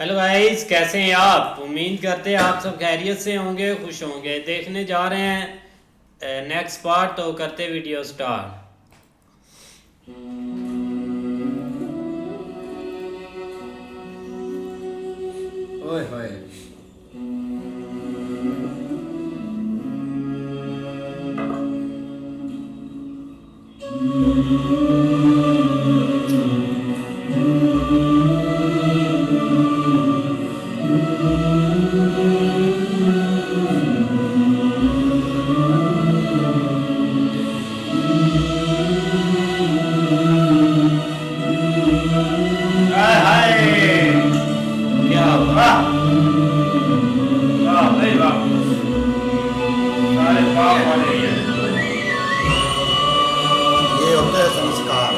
Hello guys, कैसे हैं आप? उम्मीद करते हैं आप सब खैरियत से होंगे, खुश होंगे। देखने जा रहे हैं नेक्स्ट पार्ट, तो करते वीडियो स्टार्ट। ओए होए। हाय हाय, क्या वाह वाह भाई वाह, सारे पाप वाले ये होते हैं संस्कार।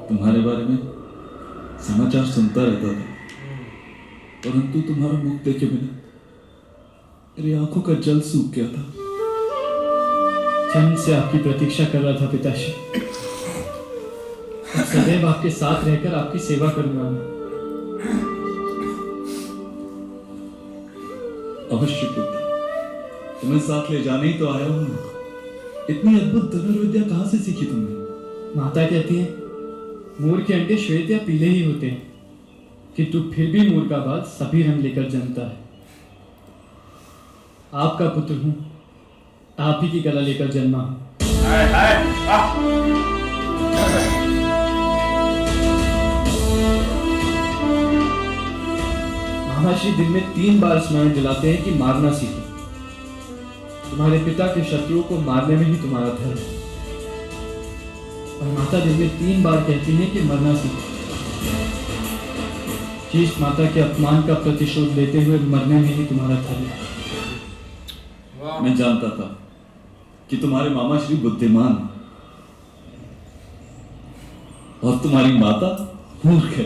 तुम्हारे बारे में समाचार सुनता रहता था, परंतु तुम्हारा मुख देखे बिना मेरी आंखों का जल सूख गया था। जन्म से आपकी प्रतीक्षा कर रहा था पिताश्री। अब सदैव आपके साथ रहकर आपकी सेवा करूंगा मैं। अवश्य पुत्र, तुम्हें साथ ले जाने ही तो आया हूं। इतनी अद्भुत धनुर्विद्या कहां से सीखी तुमने? माता कहती है मोर के अंडे श्वेत या पीले ही होते हैं, किंतु फिर भी मोर का बाल सभी रंग लेकर जन्मता है। आपका पुत्र हूं, आप ही की कला लेकर जन्मा हूं। हाय हाय वाह। महाश्री दिन में 3 बार स्मरण दिलाते हैं कि मारना सीखो। तुम्हारे पिता के शत्रुओं को मारने में ही तुम्हारा धर्म है। और माता दिन में 3 बार कहती है कि मरना सीखो। शीश माता के अपमान का प्रतिशोध लेते हुए मरने में ही तुम्हारा धर्म है। मैं जानता था कि तुम्हारे मामा श्री बुद्धिमान और तुम्हारी माता मूर्ख है।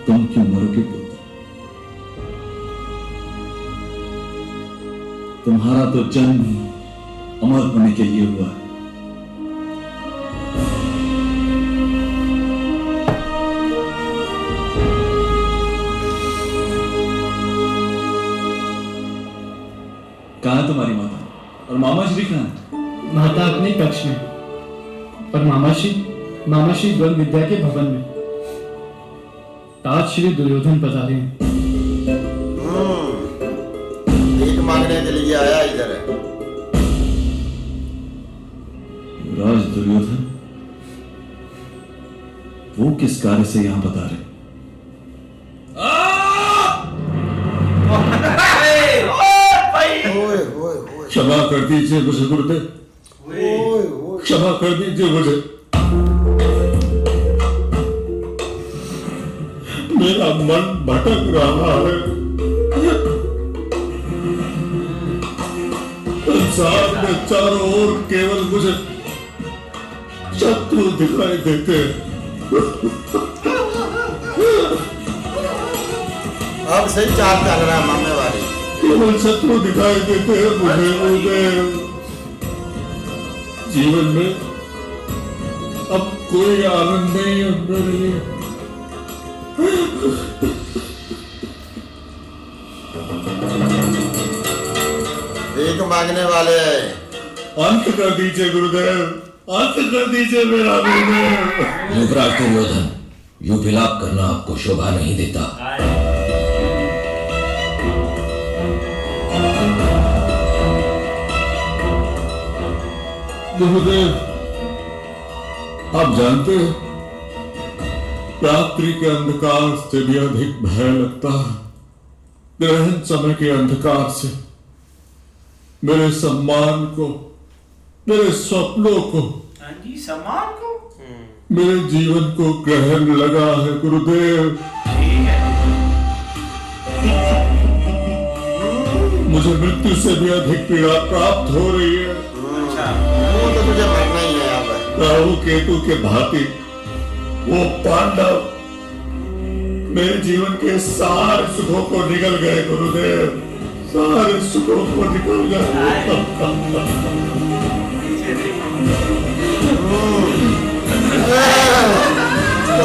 तुम क्यों मरोगे पुत्र? तुम्हारा तो जन्म ही अमर होने के लिए हुआ है। कहाँ है तुम्हारी माता और मामा श्री कहाँ है? माता अपने कक्ष में और मामा श्री द्वंद विद्या के भवन में। ताज श्री दुर्योधन पधारे हैं। भीख मांगने के लिए आया इधर है। युवराज दुर्योधन वो किस कार्य से यहां बता रहे? ओए ओए ओए क्षमा कर दीजिए मुझे गुरुदेव, ओए ओए। क्षमा कर दीजिए मुझे। मेरा मन भटक रहा है। संसार में चारों ओर केवल मुझे शत्रु दिखाई देते हैं। अब सही चाल चल रहा है मामले वाली। केवल शत्रु दिखाई देते हैं मुझे। जीवन में अब कोई आनंद नहीं अंदर नहीं। भीख मांगने वाले अंत कर दीजिए गुरुदेव, अंत कर दीजिए मेरा गुरुदेव। युवराज दुर्योधन, यूं विलाप करना आपको शोभा नहीं देता। गुरुदेव, आप जानते हैं रात्रि के अंधकार से भी अधिक भय लगता है ग्रहण समय के अंधकार से। मेरे सम्मान को, मेरे स्वप्नों को, हाँ जी, सम्मान को, मेरे जीवन को ग्रहण लगा है गुरुदेव। ठीक है। मुझे मृत्यु से भी अधिक पीड़ा प्राप्त हो रही है। अच्छा, वो तो तुझे मरना ही है यहाँ पर। राहु केतु के भांति वो पांडव मेरे जीवन के सारे सुखों को निकल गए गुरुदेव, सारे सुखों को निकल गए।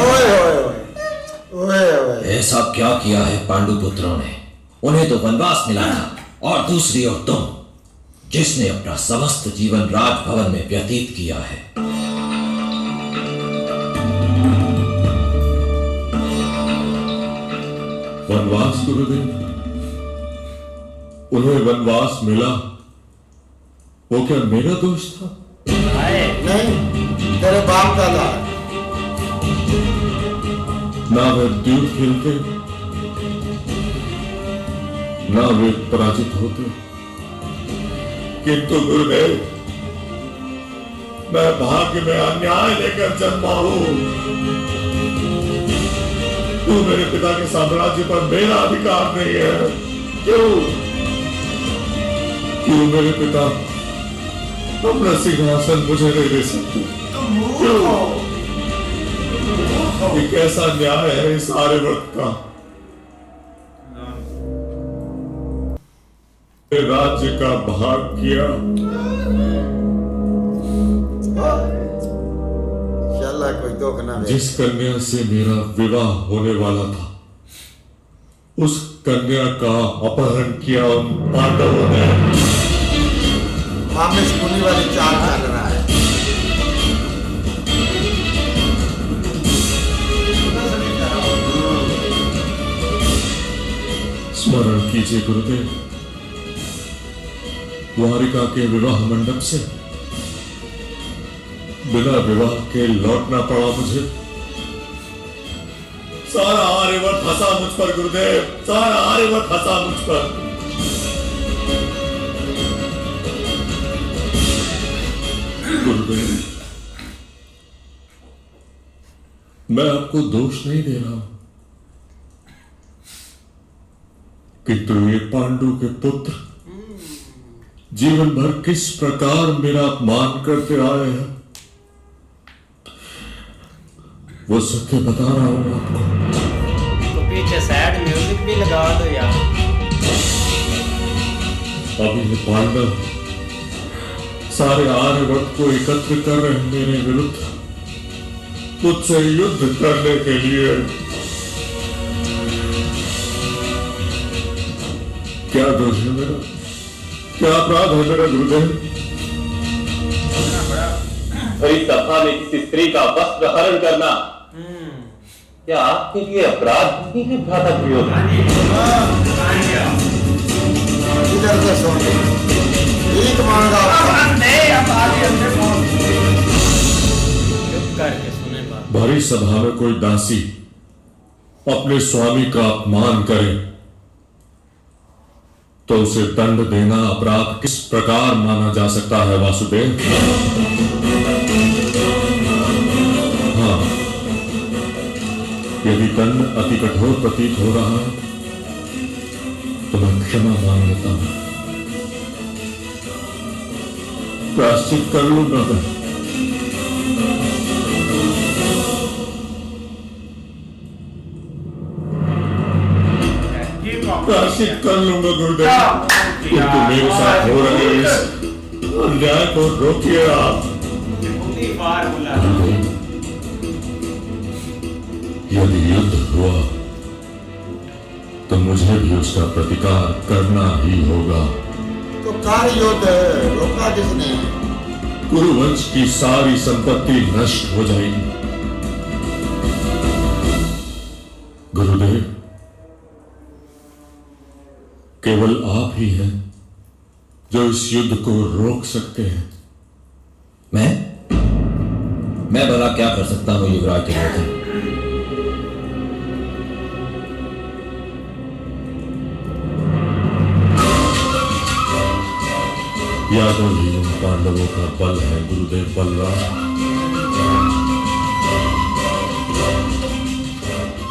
ओए ओए ओए ओए ऐसा क्या किया है पांडु पुत्रों ने? उन्हें तो वनवास मिला था, और दूसरी ओर तुम, जिसने अपना समस्त जीवन राजभवन में व्यतीत किया है। वनवास गुरुदेव, उन्हें वनवास मिला, वो क्या मेरा दोष था? आए नहीं, तेरे बाप का था। ना वे द्यूत खेलते, ना वे पराजित होते, किंतु गुरुदेव, मैं भाग्य में अन्याय लेकर जन्मा हूं। तू मेरे पिता के साम्राज्य पर मेरा अधिकार नहीं है। क्यों क्यों मेरे पिता अपना सिंहासन मुझे नहीं दे सकते? क्यों? ये कैसा न्याय है इस आर्यवर्त का? राज्य का भाग किया, चला कोई दुख ना दे। जिस कन्या से मेरा विवाह होने वाला था, उस कन्या का अपहरण किया उन पांडवों ने। मामे सुनी वाली चाल चल रहा है। स्मरण कीजिए गुरुदेव, द्वारिका के विवाह मंडप से बिना विवाह के लौटना पड़ा मुझे। सारा आर्यवर्त हंसा मुझ पर गुरुदेव, सारा आर्यवर्त हंसा मुझ पर। गुरुदेव, मैं आपको दोष नहीं दे रहा हूं, किंतु ये पांडु के पुत्र जीवन भर किस प्रकार मेरा अपमान करते आए हैं, वो सत्य बता रहा हूं आपको। तो पीछे सैड म्यूजिक भी लगा दो यार। अभी ये पांडव सारे आर्यवर्त को एकत्र कर रहे हैं मेरे विरुद्ध, मुझसे युद्ध करने के लिए। क्या दोष है मेरा? क्या अपराध है मेरा गुरुदेव? भरी सभा में किसी स्त्री का वस्त्र हरण करना क्या आपके लिए अपराध नहीं है भ्राता दुर्योधन? इधर से सुन, भीख मांगा। चुप करके सुने बात। भरी सभा में कोई दासी अपने स्वामी का अपमान करे तो उसे दंड देना अपराध किस प्रकार माना जा सकता है वासुदेव? हाँ, यदि दंड अति कठोर प्रतीत हो रहा है तो मैं क्षमा मांग लेता हूं, प्रायश्चित कर लूंगा मैं। प्रायश्चित कर लूंगा गुरुदेव, किंतु मेरे साथ हो रहे इस अन्याय को रोकिए आप। यदि युद्ध हुआ तो मुझे भी उसका प्रतिकार करना ही होगा। तो कार्य युद्ध है, रोका किसने? कुरुवंश की सारी संपत्ति नष्ट हो जाएगी। गुरुदेव, केवल आप ही हैं जो इस युद्ध को रोक सकते हैं। मैं भला क्या कर सकता हूं युवराज दुर्योधन? यादव ही उन पांडवों का बल है गुरुदेव बलराम।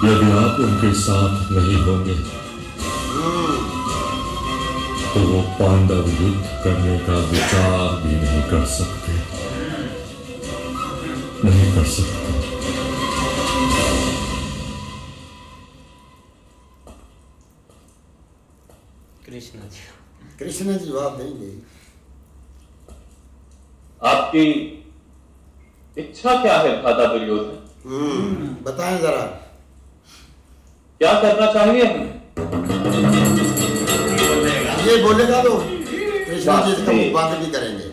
यदि आप उनके साथ नहीं होंगे तो वो पांडव युद्ध करने का विचार भी नहीं कर सकते। नहीं कर सकता। कृष्णा जी कृष्ण जी जवाब देंगे। आपकी इच्छा क्या है भ्राता दुर्योधन? बताएं जरा। क्या करना चाहिए हमें? ये बोलेगा तो कृष्ण जी इसका मुंह बंद भी करेंगे।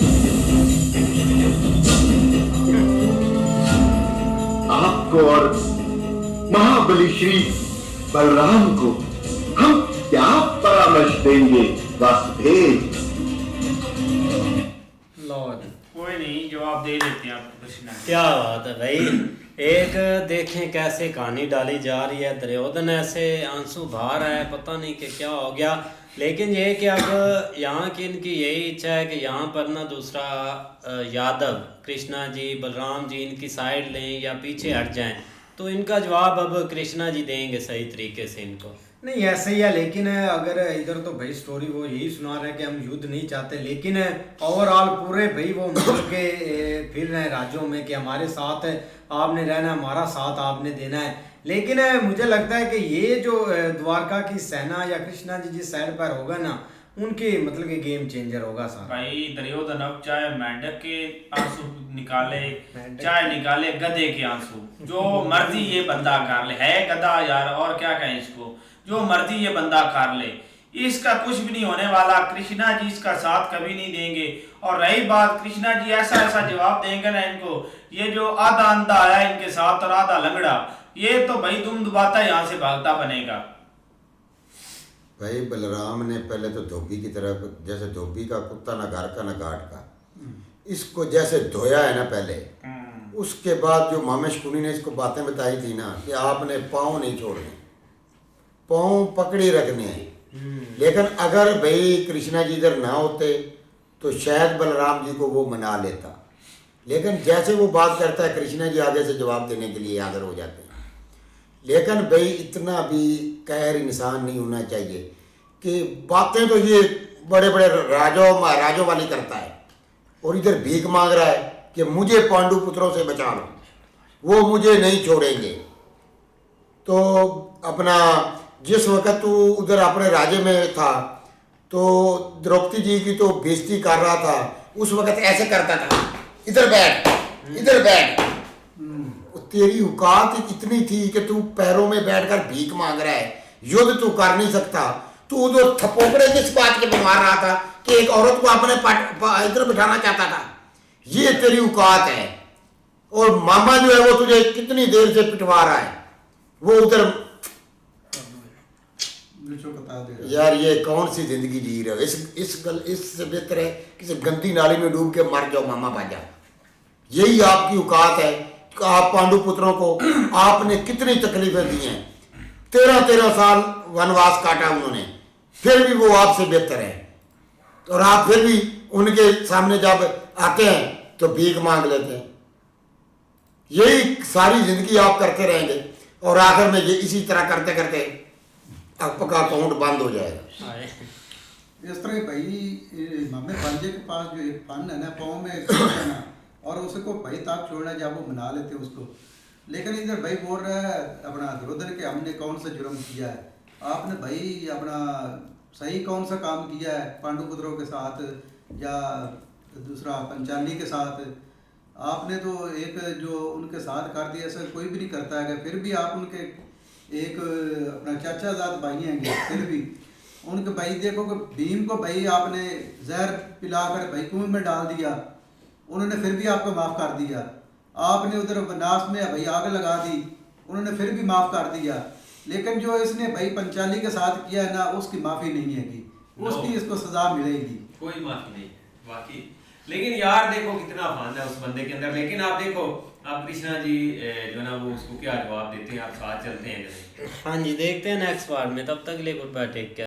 आपको और महाबली श्री बलराम को हम क्या परामर्श देंगे वासुदेव? कोई नहीं, जवाब दे देते हैं आपको कृष्णा जी। क्या बात है भाई। एक देखें कैसे कहानी डाली जा रही है। दुर्योधन ऐसे आंसू बहा रहा है, पता नहीं कि क्या हो गया। लेकिन ये कि अब यहाँ की इनकी यही इच्छा है कि यहाँ पर ना दूसरा यादव कृष्णा जी बलराम जी इनकी साइड लें या पीछे हट जाएं। तो इनका जवाब अब कृष्णा जी देंगे सही तरीके से इनको। नहीं ऐसे ही है, लेकिन अगर इधर तो भाई स्टोरी वो यही सुना रहे हैं कि हम युद्ध नहीं चाहते, लेकिन ओवरऑल पूरे भाई वो मिल के फिर रहे हैं राज्यों में कि हमारे साथ आपने रहना, हमारा साथ आपने देना है। लेकिन मुझे लगता है कि ये जो द्वारका की सेना या कृष्णा जी जिस साइड पर होगा ना, उनके मतलब कि गेम चेंजर होगा सारा। भाई दुर्योधन अब चाहे मेंढक के आंसू निकाले, चाहे निकाले गधे के आंसू, जो मर्जी ये बंदा कर ले। है गधा यार, और क्या कहें इसको, जो मर्जी ये बंदा कर ले, इसका कुछ भी नहीं होने वाला। कृष्णा जी इसका साथ कभी नहीं देंगे। और रही बात कृष्णा जी ऐसा ऐसा जवाब देंगे ना इनको, ये जो आधा अंधा आया इनके साथ और आधा लंगड़ा, ये तो भाई दुम दुबाता यहाँ से भागता बनेगा। भाई बलराम ने पहले तो धोबी की तरफ, जैसे धोबी का कुत्ता ना घर का ना घाट का, इसको जैसे धोया है ना पहले, उसके बाद जो मामेश कुनी ने इसको बातें बताई थी ना कि आपने पाँव नहीं छोड़ने, पाँव पकड़े रखने हैं। लेकिन अगर भाई कृष्णा जी इधर ना होते तो शायद बलराम जी को वो मना लेता। लेकिन जैसे वो बात करता है कृष्णा जी आगे से जवाब देने के लिए हाजिर हो जाते हैं। लेकिन भाई इतना भी कहर इंसान नहीं होना चाहिए कि बातें तो ये बड़े बड़े राजाओं महाराजों वाली करता है और इधर भीख मांग रहा है कि मुझे पांडु पुत्रों से बचा लो, वो मुझे नहीं छोड़ेंगे। तो अपना जिस वक्त तू उधर अपने राज्य में था तो द्रौपदी जी की तो बेइज्जती कर रहा था, उस वक्त ऐसे करता था, इधर बैठ इधर बैठ। तेरी औकात इतनी थी कि तू पैरों में बैठकर भीख मांग रहा है, युद्ध तू कर नहीं सकता। तू उधर थपोकड़े किस बात के बीमार रहा था कि एक औरत को अपने इधर बिठाना चाहता था। ये तेरी औकात है। और मामा जो है वो तुझे कितनी देर से पिटवा रहा है, वो उधर। यार ये कौन सी जिंदगी जी रहे हो? इससे बेहतर है किसी गंदी नाली में डूब के मर जाओ मामा बाजा। यही आपकी औकात है। आप पांडु पुत्रों को आपने कितनी तकलीफें दी हैं, 13 साल वनवास काटा उन्होंने, फिर भी वो आपसे बेहतर है। और आप फिर भी उनके सामने जब आते हैं तो भीख मांग लेते हैं। यही सारी जिंदगी आप करते रहेंगे और आखिर में ये इसी तरह करते करते आपका अकाउंट बंद हो जाएगा। इस तरह भाई मामे भांजे के पास जो एक फन है ना पाँव में और उसको भाई ताक छोड़ना जब वो मना लेते हैं उसको। लेकिन इधर भाई बोल रहा है अपना दुर्योधन के हमने कौन सा जुर्म किया है, आपने भाई अपना सही कौन सा काम किया है पांडु पुत्रों के साथ या दूसरा पंचाली के साथ। आपने तो एक जो उनके साथ कर दिया ऐसा कोई भी नहीं करता है। फिर भी आप उनके एक अपना चाचाजाद भाई हैं, फिर भी उनके भाई देखो कि भीम को भाई आपने जहर पिलाकर भाई कुएं में डाल दिया, उन्होंने फिर भी आपको माफ़ कर दिया। आपने उधर बनास में भाई आग लगा दी, उन्होंने फिर भी माफ़ कर दिया। लेकिन जो इसने भाई पंचाली के साथ किया है ना, उसकी माफ़ी नहीं है कि उसकी इसको सज़ा मिलेगी, कोई माफ़ी नहीं बाकी। लेकिन यार देखो कितना फन है उस बंदे के अंदर। लेकिन आप देखो आप कृष्णा जी जो ना वो उसको क्या जवाब देते हैं, आप साथ चलते हैं। हाँ जी, देखते हैं नेक्स्ट पार्ट में। तब तक के लिए गुड बाय, टेक केयर।